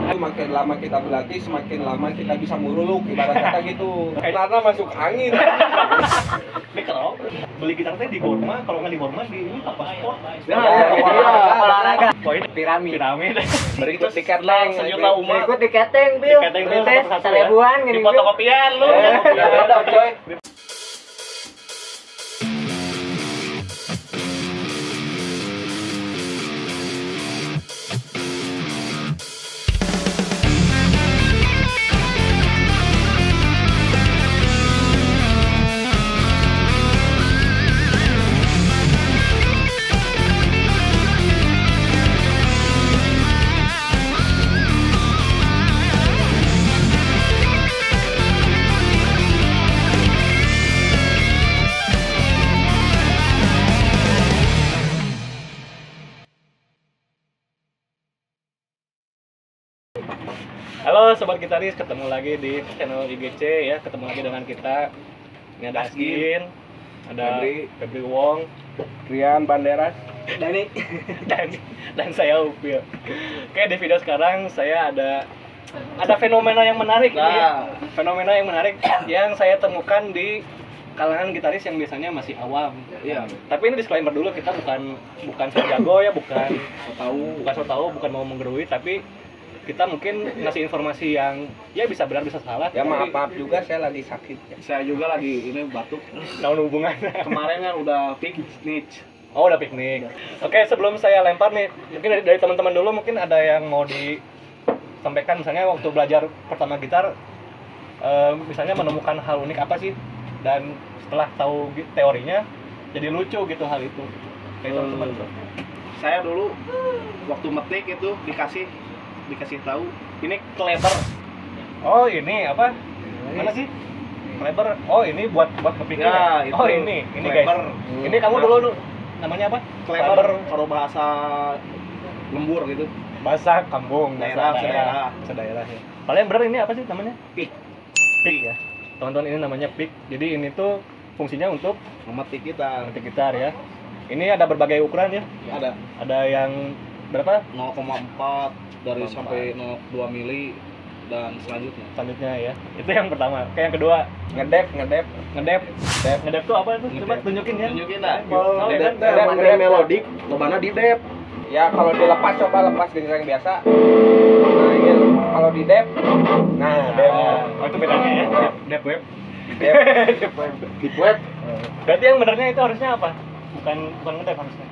Makin lama kita berlatih, semakin lama kita bisa muruluk, ibarat kata gitu. Karena masuk angin. Ini kalau beli gitar teh di Borma, kalau nggak di Borma di ini apa sport? Olahraga. Poin piramid. Berikut tiket leng. Sejuta umat. Ikut diketeng, Bil. Diketeng, Bil, Tes satu-satu ya. seribuan Di gini. fotokopian lu. Ada coy. Halo sobat gitaris, ketemu lagi di channel IGC ya, ketemu lagi dengan kita. Ini ada Asgin, ada Febri Wong, Rian Banderas. Dani. dan saya Upil. Oke, di video sekarang saya ada fenomena yang menarik nih ya. Fenomena yang menarik yang saya temukan di kalangan gitaris yang biasanya masih awam. Iya. Tapi ini disclaimer dulu, kita bukan so jago ya, bukan so tahu, bukan mau menggerui, tapi kita mungkin ngasih informasi yang ya bisa benar bisa salah. Ya maaf juga saya lagi sakit ya. Saya juga lagi ini batuk. Naon hubungannya? Kemarin kan udah piknik. Oh, udah piknik. Oke, sebelum saya lempar nih, mungkin dari teman-teman dulu mungkin ada yang mau disampaikan, misalnya waktu belajar pertama gitar, misalnya menemukan hal unik apa sih, dan setelah tahu teorinya jadi lucu gitu hal itu. Kayak teman-teman dulu. Saya dulu waktu metik itu dikasih tahu ini Kleber. Oh, ini apa? Mana sih? Kleber. Oh, ini buat ngepikir. Ya, itu. Oh, ini Kleber. guys. Ini kamu dulu namanya apa? Kleber kalau bahasa lembur gitu. Bahasa kampung, Daerah. sedaerah ya. Kalian bener ini apa sih namanya? Pick Ya. Teman-teman, ini namanya pick. Jadi ini tuh fungsinya untuk memetik kita. memetik gitar ya. Ini ada berbagai ukuran ya. Ada yang berapa? 0,4 dari sampai 0,2 mili dan Selanjutnya ya. Itu yang pertama. Kayak yang kedua, ngedep tuh apa tuh? Coba tunjukin ya. Tunjukin dah. Oh, Ngedep melodik, lobana di dep. Ya kalau dilepas coba lepas genjreng biasa. Nah ini kalau di dep. Nah dep. Oh, itu bedanya ya. Dep web. Deep web. Berarti yang benernya itu harusnya apa? Bukan ngedep harusnya.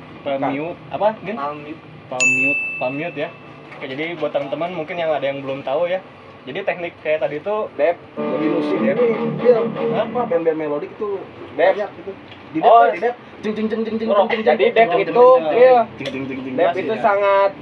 Mute. Apa? Gin? Palm mute ya. Oke, jadi buat teman-teman mungkin yang ada yang belum tahu ya. Jadi teknik kayak tadi itu Dep. Jadi lu sih dep. Apa band-band melodik itu Dep. gitu. Di Oh, dep, di dep. Jeng jeng jeng jeng jeng. Oh, jeng, Jadi jeng, dep jeng, itu jeng, iya. jeng, jeng, jeng, Dep jeng, itu jeng. sangat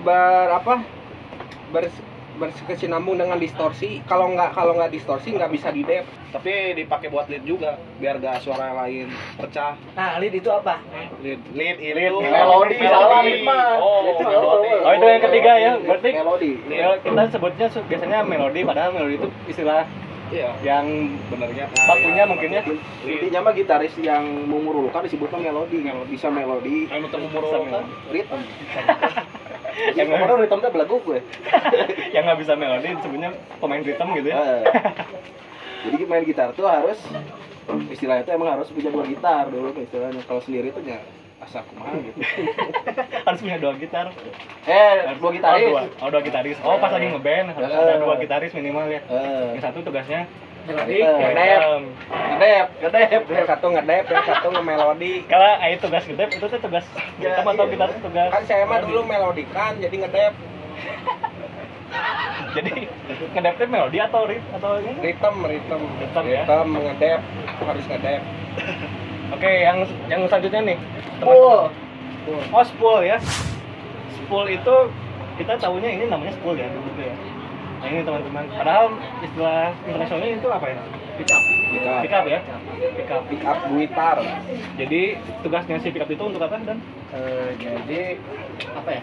berkesinambung dengan distorsi. Kalau nggak distorsi nggak bisa di dep. Tapi dipakai buat lead juga biar gak suara lain pecah. Nah, lead itu apa? Lead itu melodi, salah lead mah. Oh, melodi. Oh, itu yang ketiga ya. Berarti melodi. ya, kita sebutnya biasanya melodi, padahal melodi itu istilah Iya, yang benernya. bakunya mungkin ya. Intinya mah gitaris yang memurulukan disebutnya melodi. Bisa melodi. Anu temu memurulukan. Ritme. Yang Kemarin ritmenya belagu gue. yang nggak bisa melodi disebutnya pemain ritme gitu ya. Jadi main gitar tuh harus istilahnya tuh emang harus punya dua gitar dulu istilahnya. Kalau sendiri tuh ya asal kumaha gitu. Harus punya dua gitar. Dua gitaris. Dua gitaris. Oh, pas lagi ngeband harus ada dua gitaris minimal ya. Yang satu tugasnya Melodi. Ngedep. Yang satu ngedep, yang satu ngemelodi. kalau itu tugas ngedep itu tuh tugas kita atau kita tugas. Kan saya mah dulu melodikan jadi ngedep. Jadi ngedep tuh melodi atau ini? Ritem ya. Ritem ngedep, harus ngedep. Oke, yang selanjutnya nih. Spool. Oh, spool ya. Spool itu kita tahunya ini namanya spool ya dulu tuh ya. Nah, ini teman-teman. Padahal istilah internasionalnya itu apa ya? Pick up ya. Pick up gitar. Jadi tugasnya si pick up itu untuk apa dan? Jadi apa ya?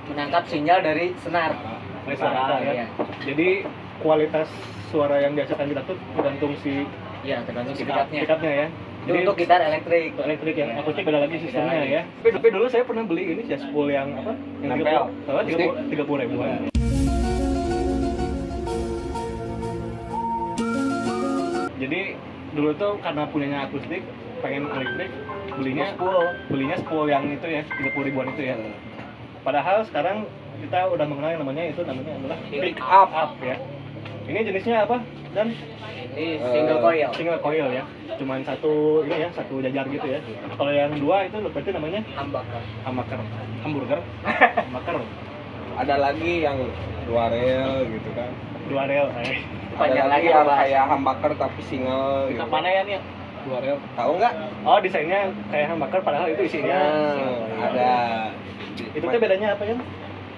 Menangkap sinyal dari senar. Suara ya. Iya. Jadi kualitas suara yang dihasilkan kita tuh tergantung si Iya, tergantung si pick pick-up-nya. up-nya ya. Itu untuk gitar elektrik. Elektrik yang akustik beda lagi sistemnya ya. Tapi dulu saya pernah beli ini ya spool yang apa? Yang Nempel. 30 ribuan. Jadi dulu tuh karena punyanya akustik, pengen elektrik, belinya spool yang itu ya, 30 ribuan itu ya. Padahal sekarang kita udah mengenal yang namanya adalah pick up ya. Ini jenisnya apa? Dan Ini single coil ya. Cuman satu jajar gitu ya. Kalau yang dua itu berarti namanya humbucker. Hamburger. Humbucker. Ada lagi yang dua rel gitu kan. Dua rel. Ada lagi yang kayak humbucker tapi single gitu. Mana ya nih? Dua rel. Tahu nggak? Oh, desainnya kayak humbucker padahal itu isinya Ada. itu tuh bedanya apa ya?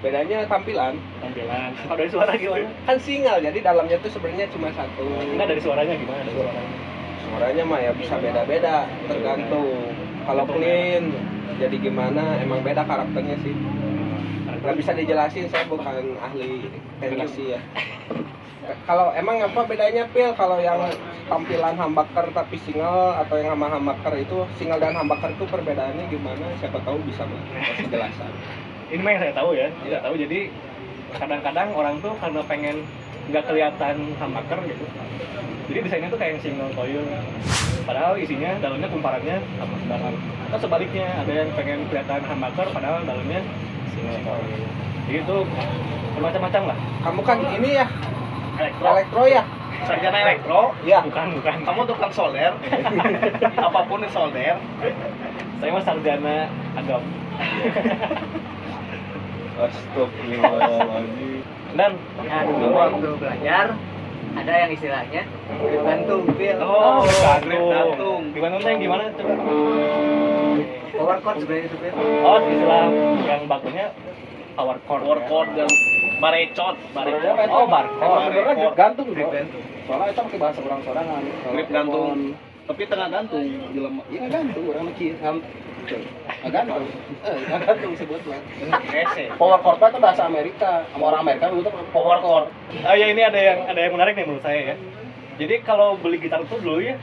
Bedanya tampilan. Kalau dari suara gimana? Kan single, jadi dalamnya tuh sebenarnya cuma satu. Enggak, dari suaranya gimana? Dari suaranya. Suaranya mah ya bisa beda-beda, tergantung. Kalau clean, jadi gimana? Emang beda karakternya sih. Nggak bisa dijelasin, saya bukan ahli teknisi ya. Kalau emang apa bedanya Pil? Kalau yang tampilan humbucker tapi single atau yang sama humbucker itu single dan humbucker itu perbedaannya gimana? Siapa tahu bisa kasih penjelasan. Ini mah yang saya tahu ya, tidak tahu. Jadi kadang-kadang orang tuh karena pengen nggak kelihatan humbucker gitu, jadi desainnya tuh kayak single coil, padahal isinya dalamnya kumparannya sama dalam. Atau sebaliknya, ada yang pengen kelihatan humbucker padahal dalamnya single coil. Jadi itu macam-macam lah. Kamu kan ini ya elektro ya? Sarjana elektro? Iya. Bukan. Kamu tukang solder, apapun yang solder. Saya mah sarjana agam. Astagfirullahaladzim. Dan dulu waktu belajar ada yang istilahnya grip gantung, Pil. grip gantung. Gimana tuh yang gimana coba? Power cord sebenarnya itu, Pil. Oh, istilah yang bakunya power cord dan barecot. Oh, barcode. Sebenarnya grip gantung Grip bro. gantung. Soalnya itu pakai bahasa orang-sorangan. Grip gantung. Tapi tengah gantung, jelema. Iya gantung, orang mikir. Gantung. Gantung sebutnya. Power cord itu bahasa Amerika. Sama orang Amerika itu power cord. Oh ya, ini ada yang menarik nih menurut saya ya. Jadi kalau beli gitar tuh dulu ya,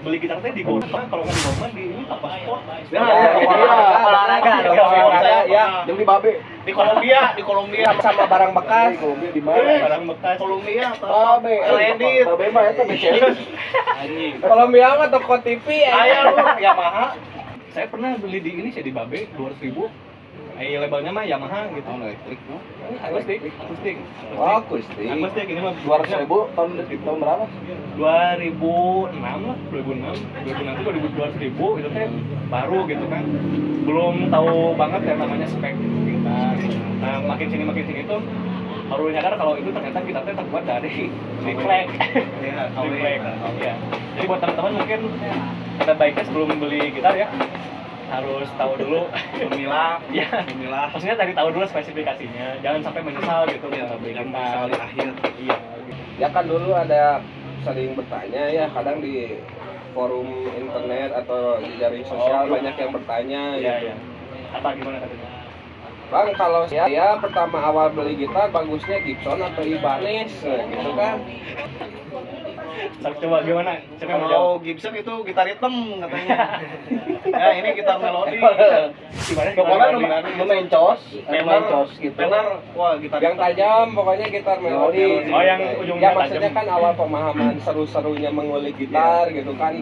beli gitar teh di Goldman, kalau nggak di Goldman di ini apa sport? Olahraga. Saya ya Yang di Babe. Di Kolombia sama barang bekas. Kolombia di mana? Barang bekas. Kolombia Babe. Kredit. Babe mah itu BCI. Kolombia mah toko TV ya. Ayo lu Yamaha. Saya pernah beli di ini sih di Babe 200.000. Labelnya mah Yamaha gitu. Tahun elektrik, no? Akustik. Oh, akustik. Akustik ini mah 200.000 tahun berapa? 2006 lah, 2006 itu 200.000 itu kan baru gitu kan, belum tahu banget yang namanya spek gitar. Nah makin sini tuh baru nyadar kalau itu ternyata gitarnya terbuat dari triplek. Triplek. Ya. Jadi buat teman-teman mungkin ada baiknya sebelum beli gitar ya harus tahu dulu Memilah. Maksudnya tadi tahu dulu spesifikasinya, jangan sampai menyesal gitu Ya, beli jangan gitar. menyesal di akhir. Iya. Ya kan dulu ada sering bertanya ya, kadang di forum internet atau di jaring sosial banyak yang bertanya Iya, gitu. iya. Apa gimana katanya? Bang, kalau saya pertama awal beli gitar bagusnya Gibson atau Ibanez gitu kan. Coba gimana? Siapa yang mau jawab? Kalau Gibson itu gitar hitam katanya. Ya ini gitar melodi. Gimana? Pokoknya mencos gitu. Tenor, wah gitar Yang hitam. tajam pokoknya gitar melodi. Oh, yang ujungnya ya maksudnya tajam. kan awal pemahaman seru-serunya mengulik gitar gitu kan,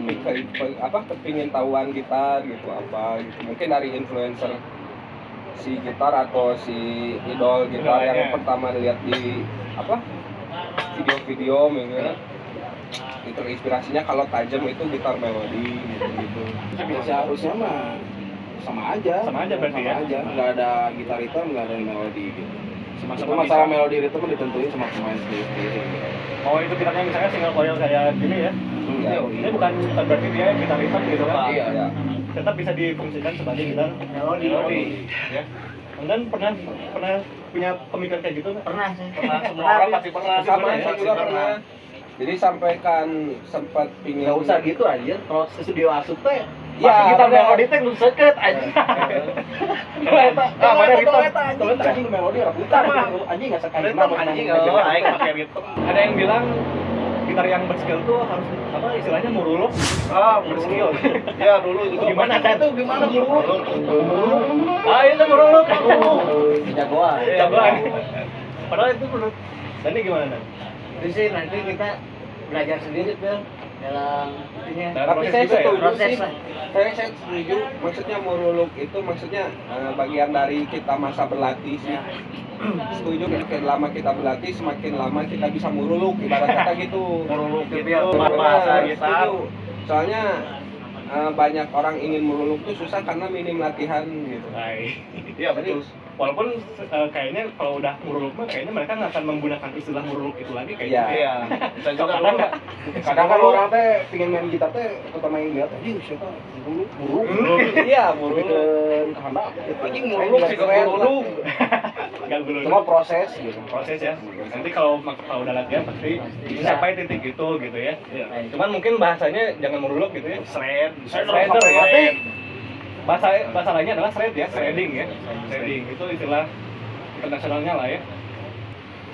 kepingin tahuan gitar gitu apa gitu. Mungkin dari influencer si gitar atau si idol gitar yang pertama dilihat di video-video gitu kan. Itu inspirasinya kalau tajam itu gitar melodi gitu. Seharusnya mah sama aja berarti ya? nggak ada gitar hitam, nggak ada melodi gitu. Sama-sama Itu masalah bisa. melodi itu kan ditentuin sama pemain sendiri. Oh, itu gitarnya misalnya single coil kayak gini ya? Iya. Ini bukan berarti dia gitar hitam gitu kan? Iya, iya. Tetap bisa difungsikan sebagai gitar melodi. Ya. Dan pernah punya pemikiran kayak gitu nggak? Pernah sih. Semua orang pasti pernah. Sama ya? saya juga pernah. Jadi sampaikan sempat pingin. Nggak usah gitu aja. Kalau studio asup teh, Ya, gitar bener. melodi teh lu seket aja. Ah, mana ritme? Kalau anjing melodi orang gitar anjing nggak sekali. Ritme anjing, aing pakai ritme. Ada yang bilang gitar yang berskill tuh harus apa istilahnya muruluk. Berskill. Ya dulu itu. Gimana kan? Itu gimana dulu? Ah, itu muruluk. Jagoan. Jagoan. Padahal itu menurut Dani gimana, Dan? Itu sih nanti kita belajar sendiri, Pil. dalam itunya. Dalam Tapi proses saya juga ya? setuju Proses sih. lah. Saya setuju. Maksudnya muruluk itu maksudnya bagian dari kita masa berlatih sih. Setuju. Semakin lama kita berlatih, semakin lama kita bisa muruluk. Ibarat kata gitu. Muruluk Iya, itu Benar, bahasa gitar. setuju. Soalnya banyak orang ingin muruluk tuh susah karena minim latihan gitu. Iya betul. Walaupun kayaknya kalau udah muruluk mah kayaknya mereka nggak akan menggunakan istilah muruluk itu lagi kayaknya. Iya. Bisa juga Kadang dulu. nggak. Kadang kan orang teh pengen main gitar teh atau main gitar teh siapa buruk Iya, muruluk. bikin kehendak Anjing muruluk sih muruluk. Nggak dulu. cuma proses gitu. Proses ya. Nanti kalau udah latihan pasti sampai titik itu gitu ya. Cuman mungkin bahasanya jangan muruluk gitu ya. Shredder ya. Bahasa lainnya adalah shred ya, shredding ya. Shredding itu istilah internasionalnya lah ya.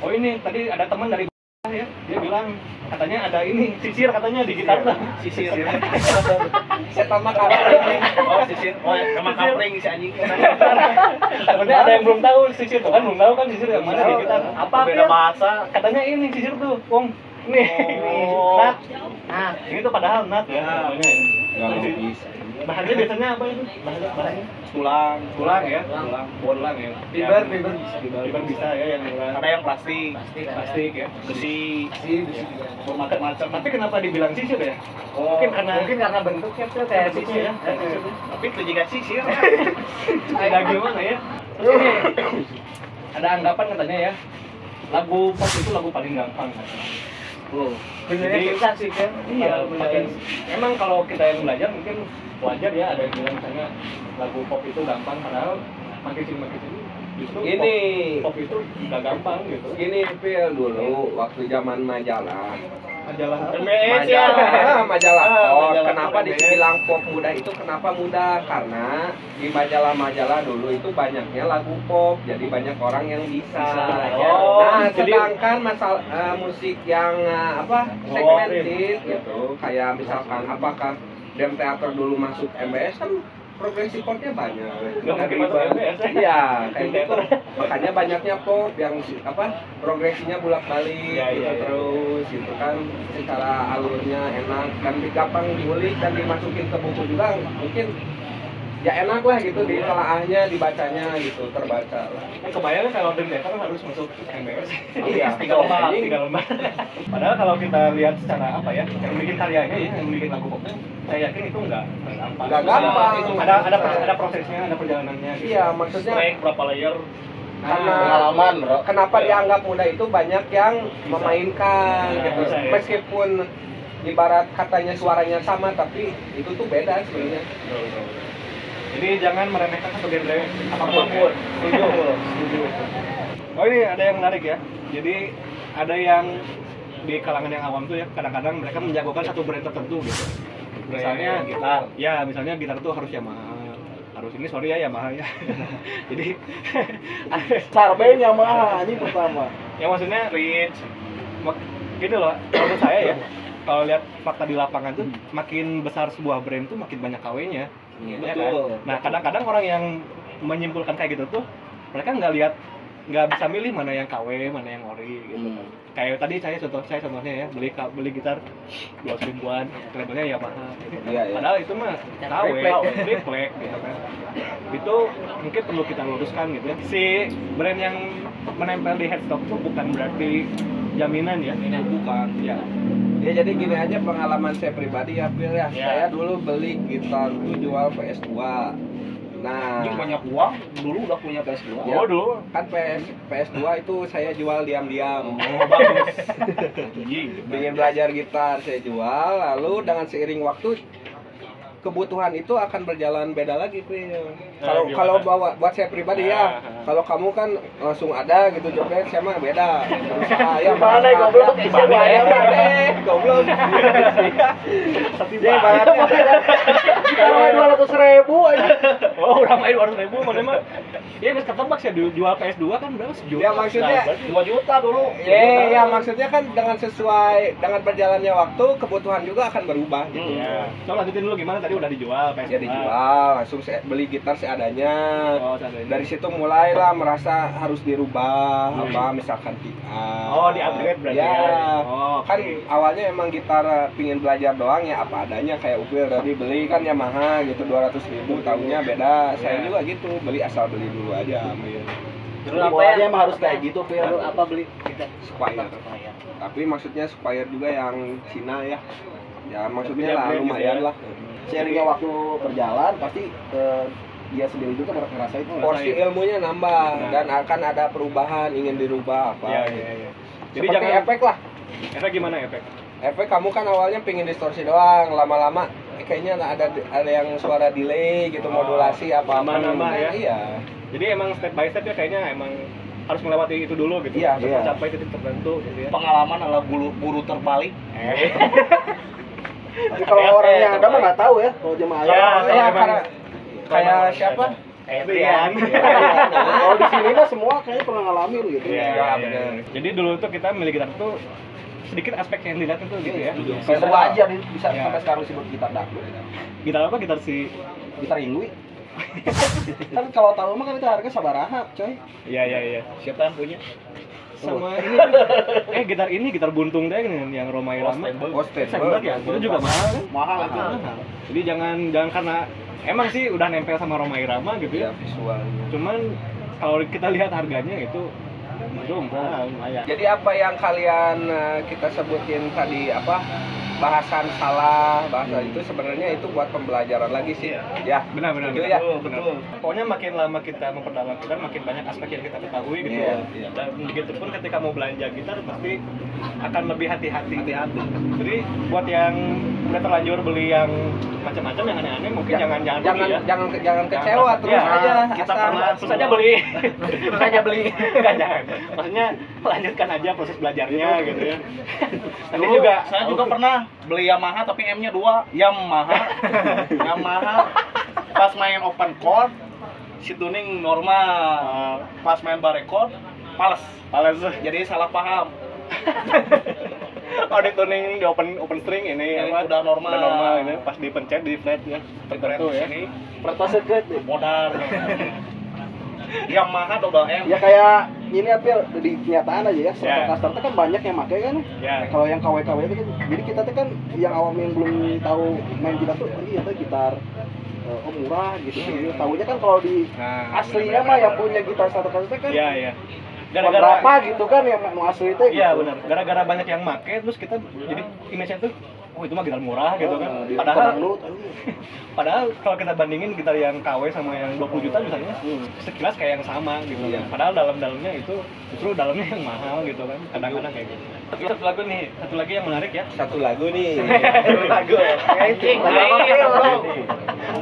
Oh ini tadi ada teman dari ya, dia bilang katanya ada ini sisir katanya di gitar tuh. Sisir. Saya tambah kapling. Oh, sisir. Oh, emang kapling si anjing. Takutnya ada yang belum tahu sisir tuh kan belum tahu kan sisir yang mana di gitar. Apa beda bahasa? Katanya ini sisir tuh, Wong. Nih, Oh. nat. Nah, Ini tuh padahal nat ya. namanya. Nggak logis. Bahannya biasanya apa itu? Bahannya? Tulang. Tulang ya, tulang ya. fiber Fiber bisa ya yang tulang. Ada yang plastik. Plastik ya. Besi. Macam-macam. Tapi kenapa dibilang sisir ya? Oh, Mungkin karena bentuknya tuh kayak sisir sisir. ya. Tapi itu juga sisir. Ada gimana ya? Terus ini ada anggapan katanya ya. Lagu pop itu lagu paling gampang katanya. Benernya Jadi- susah sih kan. Iya, emang kalau kita yang belajar mungkin wajar ya ada yang bilang misalnya lagu pop itu gampang padahal makin sini justru Ini pop itu nggak gampang gitu. gini Phil dulu waktu zaman majalah. Majalah apa? MBS ya. Majalah pop. majalah Kenapa pop, dibilang pop muda itu kenapa muda? Karena di majalah-majalah dulu itu banyaknya lagu pop, jadi banyak orang yang bisa. Oh, Nah, jadi- sedangkan masalah musik yang segmented gitu, kayak misalkan apakah Dem Theater dulu masuk MBS kan progresi popnya banyak. Nggak mungkin masuk MBS, ya? Iya, kayak gitu. Makanya banyaknya pop yang progresinya bolak-balik Iya, gitu iya. terus gitu kan secara alurnya enak dan gampang diulik dan dimasukin ke buku juga mungkin ya enak lah gitu ditelaahnya dibacanya gitu terbaca lah. Kebayang kalau Dem Theater harus masuk MBS. Iya. 3 lembar. Padahal kalau kita lihat secara apa ya, yang bikin karyanya ya, yang bikin lagu popnya, saya yakin itu nggak gampang. Nggak gampang. Ada prosesnya, ada perjalanannya. Gitu. Iya, maksudnya Strike berapa layer? karena Pengalaman, bro. kenapa dianggap muda itu banyak yang memainkan Bisa, gitu. bisa, ya. Meskipun ibarat katanya suaranya sama tapi itu tuh beda sebenarnya. Betul. Jadi jangan meremehkan satu genre apapun. Setuju. Oh ini ada yang menarik ya. Jadi ada yang di kalangan yang awam tuh ya kadang-kadang mereka menjagokan satu brand tertentu gitu. Misalnya gitar. Ya misalnya gitar tuh harus Yamaha. Harus ini sorry ya Yamaha ya. Jadi Sarbe Yamaha ini pertama. ya maksudnya gini loh. Kalau menurut saya ya kalau lihat fakta di lapangan tuh makin besar sebuah brand tuh makin banyak KW-nya. Ya kan? Nah kadang-kadang orang yang menyimpulkan kayak gitu tuh mereka nggak bisa milih mana yang KW mana yang ori gitu. Kayak tadi saya contohnya ya beli gitar 200 ribuan labelnya Yamaha gitu. Iya, iya. Padahal itu mah KW triplek gitu kan. Itu mungkin perlu kita luruskan gitu ya. Si brand yang menempel di headstock itu bukan berarti jaminan ya. Bukan ya. Ya jadi gini aja pengalaman saya pribadi ya Phil ya. Ya. Saya dulu beli gitar tuh jual PS2. Nah, Anjing banyak uang, dulu udah punya PS2. Ya. Oh dulu. kan PS2 itu saya jual diam-diam. Bagus. Ingin belajar gitar saya jual, lalu dengan seiring waktu kebutuhan itu akan berjalan beda lagi Phil. Kalau gimana? kalau buat saya pribadi ya, kalau kamu kan langsung ada gitu jobnya saya mah beda. Saya Gimana, goblok? Goblok. Goblok. Jadi ibaratnya Sekarang 200.000 aja. Oh, udah main 200.000 mana mah. Ya geus ketebak sih jual PS2 kan berapa sejuta. Ya maksudnya 2 juta dulu. ya maksudnya kan dengan sesuai dengan berjalannya waktu kebutuhan juga akan berubah gitu. Ya. Coba lanjutin dulu gimana tadi udah dijual PS2. Ya dijual, langsung beli gitar seadanya. Oh, seadanya. Dari situ mulailah merasa harus dirubah apa misalkan pick up. Oh, di-upgrade berarti ya. Oh, Kan awalnya emang gitar pingin belajar doang ya apa adanya kayak Upil tadi beli kan Yamaha gitu 200.000 tahunnya beda. Saya juga gitu, beli asal beli dulu aja ambil. Dulu Apa apa ya? emang harus kayak gitu, Pil? Dulu apa beli kita? Supaya. Tapi maksudnya supaya juga yang Cina ya. Ya maksudnya lah Upgrade gitu lumayan ya. lah. Sharingnya waktu berjalan pasti dia sendiri juga ngerasain Porsi ilmunya nambah dan akan ada perubahan ingin dirubah apa. Iya. Jadi Seperti jangan efek lah. efek gimana efek? Efek kamu kan awalnya pengen distorsi doang, lama-lama kayaknya ada yang suara delay gitu, modulasi apa-apa. Nambah ya. Iya. Jadi emang step by step ya kayaknya emang harus melewati itu dulu gitu. Iya, Untuk iya. mencapai titik tertentu gitu ya. Pengalaman adalah buru terbalik. Tapi kalau orang yang ada mah nggak tahu ya, kalau jemaah Ya, Ya, emang- karena kayak siapa? Ebrian. kalau di sini mah semua kayaknya pernah ngalamin gitu. Iya, benar. Jadi dulu tuh kita milih gitar tuh sedikit aspek yang dilihat itu gitu ya. Kayak gua aja bisa Iya. sampai sekarang disebut gitar dangdut. Gitar apa? Gitar si Gitar Ingui. Kan kalau tahu mah kan itu harga sabaraha, coy. Iya. Siapa yang punya? Sama ini gitar ini gitar buntung deh yang Romai Rama. Stable Ya, itu juga mahal kan? Mahal itu. Jadi jangan karena emang sih udah nempel sama Romai Rama gitu Ya ya. visualnya. Cuman kalau kita lihat harganya itu mahal lumayan. Jadi apa yang kalian kita sebutin tadi apa bahasan salah bahasa itu sebenarnya itu buat pembelajaran lagi sih. Ya. Benar. Setuju ya? Betul. Pokoknya makin lama kita memperdalam gitar, makin banyak aspek yang kita ketahui gitu. Iya. Dan begitu pun ketika mau belanja gitar pasti akan lebih hati-hati. Jadi buat yang udah terlanjur beli yang macam-macam yang aneh-aneh mungkin jangan beli ya. Jangan kecewa terus Ya, aja. kita asal. pernah terus aja beli. Enggak, jangan. Maksudnya lanjutkan aja proses belajarnya gitu ya. Nanti Dulu juga saya juga pernah beli Yamaha tapi M-nya 2. Yamaha. Pas main open chord si tuning normal. Pas main bar record pales. Jadi salah paham. Oh, di tuning di open string ini Ini apa? udah normal. ini pas dipencet di flat ya. Tertentu ya. Ini Pertas secret deh. modal. Yamaha double M. Ya kayak ini apa di kenyataan aja ya, Ya. caster kan banyak yang pakai kan. Ya. Kalau yang KW itu kan, jadi kita tuh kan yang awam yang belum tahu main gitar tuh, iya tuh gitar murah gitu. Tahunya kan kalau di Nah, aslinya mah yang punya gitar Stratocaster kan Iya. berapa gitu kan yang mau asli itu. Iya gitu. benar. Gara-gara banyak yang make terus kita jadi image-nya tuh oh itu mah gitar murah gitu kan. Di Padahal dangdut, Padahal kalau kita bandingin gitar yang KW sama yang 20 juta misalnya sekilas kayak yang sama gitu. Iya. Padahal dalam-dalamnya itu justru dalamnya yang mahal gitu kan. Kadang-kadang kayak gitu. Tapi satu lagi yang menarik ya. Satu lagu nih.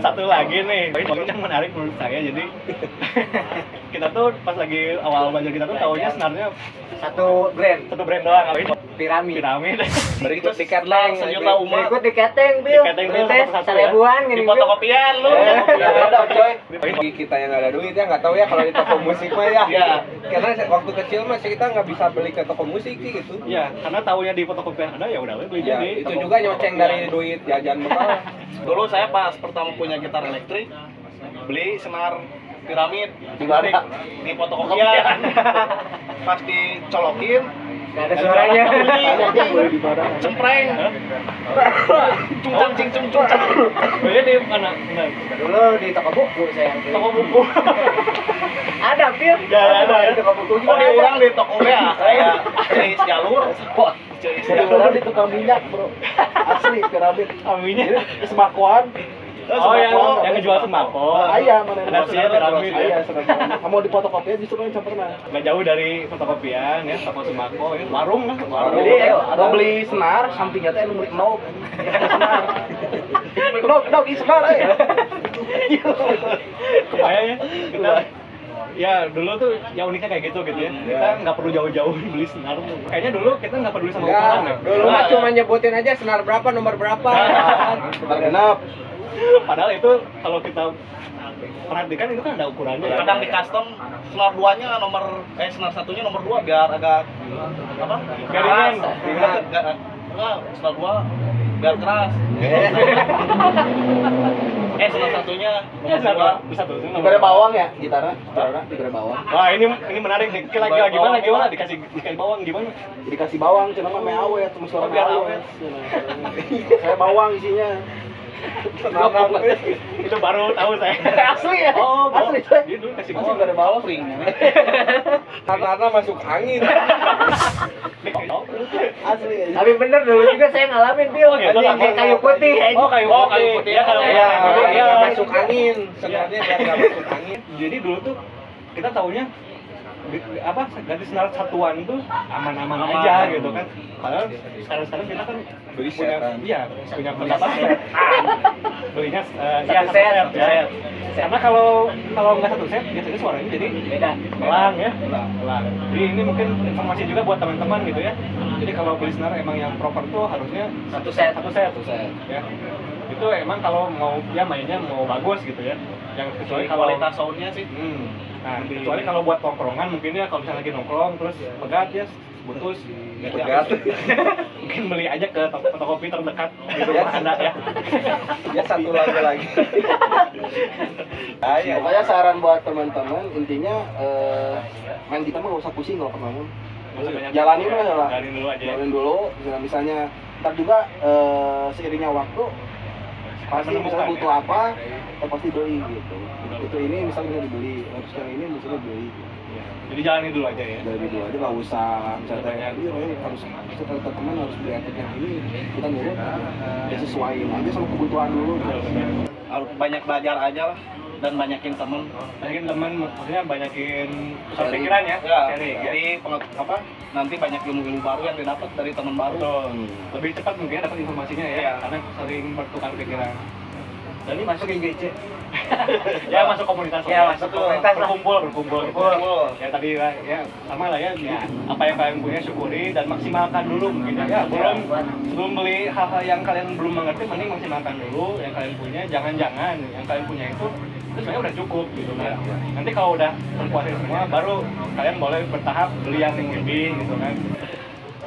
Satu lagi nih. Ini yang menarik menurut saya. Jadi kita tuh pas lagi awal belajar kita tuh taunya senarnya Satu brand doang. Apa itu? piramid. Berikut tiket leng. Sejuta umat. Berikut diketeng, Bil. Diketeng, Bil, Tes satu-satu seribuan Di gini. fotokopian lu. Beda coy. Bagi kita yang nggak ada duit ya nggak tahu ya kalau di toko musik mah ya. Iya. Karena waktu kecil mah kita nggak bisa beli ke toko musik gitu. Iya, karena taunya di fotokopian ada ya udah beli Ya, jadi. itu juga nyoceng dari duit jajan bekal. Dulu saya pas pertama punya gitar elektrik beli senar piramid di fotokopian. Pas dicolokin Gak ada suaranya. cempreng. Cungcang cing cungcang. Beli di mana? Benar. Dulu di toko buku saya. Toko buku. Ada, Bil. Ya, ada. Di toko buku Oh juga. diulang di toko ya saya ceris jalur. Ceris Jadi jalur. orang di tukang minyak bro, asli piramid. Aminnya. Semakuan. Oh, yang ngejual sembako. Ayah mana Ada sih piramid. Ayah sedang. Kamu di fotokopian justru yang pernah. Nggak jauh dari fotokopian ya, toko sembako, ya. Warung lah, warung. Jadi mau beli senar, sampingnya teh beli knob. Senar. Knob ini senar Kebayang ya, kita ya dulu tuh ya uniknya kayak gitu ya. Kita nggak perlu jauh-jauh beli senar. Kayaknya dulu kita nggak peduli sama ukuran ya. Enggak, dulu mah cuma nyebutin aja senar berapa, nomor berapa. Senar genap. Padahal itu kalau kita perhatikan itu kan ada ukurannya. Kadang di custom senar 2-nya senar 1-nya nomor 2 biar agak apa? Biar ringan. Enggak, senar 2 biar keras. Senar 1-nya nomor 2 bisa tuh. Diberi bawang ya gitarnya, diberi bawang. Wah, ini menarik nih. Gimana dikasih bawang gimana? Dikasih bawang, cuma mah awet, cuma suara biar awet. Saya bawang isinya. Itu baru tahu saya. Asli ya? Oh, asli. Gitu kasih Masih bawang. diberi bawang. Karena masuk angin. Asli ya. Tapi bener dulu juga saya ngalamin Bil. gitu, Kayak kayu putih. Oh, kayu putih. Ya kalau Ya, ya, biar masuk angin. Sebenarnya biar nggak masuk angin. Jadi dulu tuh kita taunya ganti senar satuan itu aman-aman aja gitu kan. Padahal sekarang kita kan punya pendapat belinya Satu set. ya. Karena kalau nggak satu set biasanya suaranya jadi Beda. pelang ya. Pelang. Jadi ini mungkin informasi juga buat teman-teman gitu ya. Jadi kalau beli senar emang yang proper tuh harusnya Satu set. satu set ya. Itu emang kalau mau ya mainnya mau bagus gitu ya. Yang kecuali kalau kualitas soundnya sih. Nah, kecuali kalau buat tongkrongan mungkin ya kalau misalnya lagi nongkrong terus pegat ya putus Pegat. mungkin beli aja ke toko kopi terdekat di rumah Anda ya. Ya satu lagu lagi. Ayo. Pokoknya saran buat teman-teman intinya main gitar mah gak usah pusing kalau pernah. Jalanin aja lah. Jalanin dulu aja ya. Jalanin dulu. Misalnya ntar juga seiringnya waktu pasti misalnya butuh apa pasti beli gitu. Itu ini misalnya dibeli, terus yang ini misalnya beli. Jadi jalanin dulu aja ya. Dari dulu aja nggak usah misalnya harus kita teman harus beli efek yang ini kita nurut ya sesuaiin aja sama kebutuhan dulu. Harus banyak belajar aja lah dan banyakin temen. Banyakin teman, maksudnya banyakin pusat pikiran ya. Sharing ya. Jadi nanti banyak ilmu-ilmu baru yang didapat dari teman baru. Betul. Lebih cepat mungkin dapat informasinya ya, karena sering bertukar pikiran. Dan ini masuk GC. Ya masuk komunitas. Ya, masuk komunitas lah. berkumpul. Ya tadi ya sama lah ya. Apa yang kalian punya syukuri dan maksimalkan dulu mungkin ya. Sebelum beli hal-hal yang kalian belum mengerti, mending maksimalkan dulu yang kalian punya. Jangan-jangan yang kalian punya itu sebenarnya udah cukup gitu kan. Nanti kalau udah terpuasin semua, baru kalian boleh bertahap beli yang lebih gitu kan.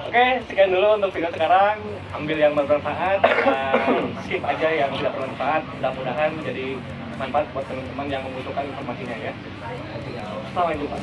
Oke, sekian dulu untuk video sekarang. Ambil yang bermanfaat, skip aja yang tidak bermanfaat. Mudah-mudahan jadi manfaat buat teman-teman yang membutuhkan informasinya ya. Sampai jumpa.